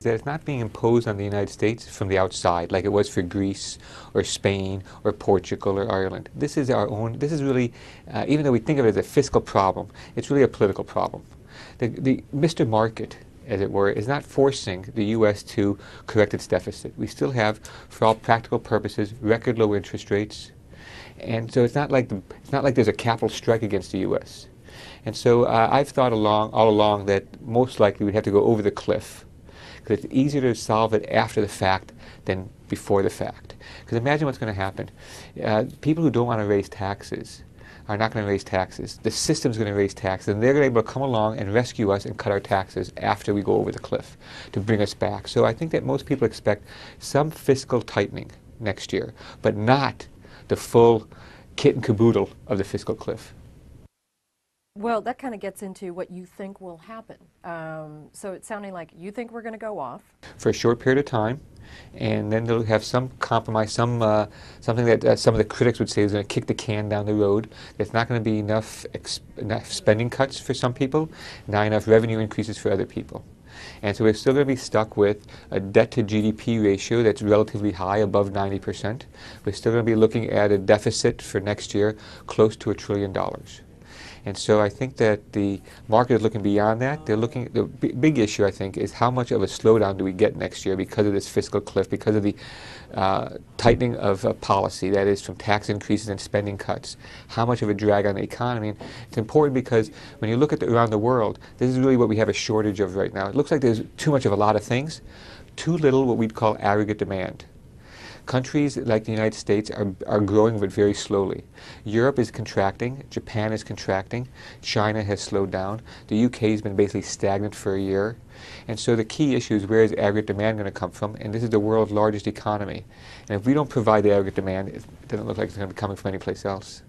That it's not being imposed on the United States from the outside like it was for Greece or Spain or Portugal or Ireland. This is our own, this is really, even though we think of it as a fiscal problem, it's really a political problem. The Mr. Market, as it were, is not forcing the U.S. to correct its deficit. We still have, for all practical purposes, record low interest rates. And so it's not like there's a capital strike against the U.S. And so I've thought all along that most likely we'd have to go over the cliff, because it's easier to solve it after the fact than before the fact. Because imagine what's going to happen. People who don't want to raise taxes are not going to raise taxes. The system's going to raise taxes, and they're going to be able to come along and rescue us and cut our taxes after we go over the cliff to bring us back. So I think that most people expect some fiscal tightening next year, but not the full kit and caboodle of the fiscal cliff. Well, that kind of gets into what you think will happen. So it's sounding like you think we're going to go off for a short period of time, and then they'll have some compromise, something that some of the critics would say is going to kick the can down the road. There's not going to be enough spending cuts for some people, not enough revenue increases for other people. And so we're still going to be stuck with a debt-to-GDP ratio that's relatively high, above 90%. We're still going to be looking at a deficit for next year close to $1 trillion. And so I think that the market is looking beyond that. They're looking, the big issue, I think, is how much of a slowdown do we get next year because of this fiscal cliff, because of the tightening of policy, that is from tax increases and spending cuts. How much of a drag on the economy? And it's important because when you look at around the world, this is really what we have a shortage of right now. It looks like there's too much of a lot of things, too little what we'd call aggregate demand. Countries like the United States are growing, but very slowly. Europe is contracting, Japan is contracting, China has slowed down, the UK has been basically stagnant for a year. And so the key issue is, where is aggregate demand going to come from? And this is the world's largest economy. And if we don't provide the aggregate demand, it doesn't look like it's going to be coming from anyplace else.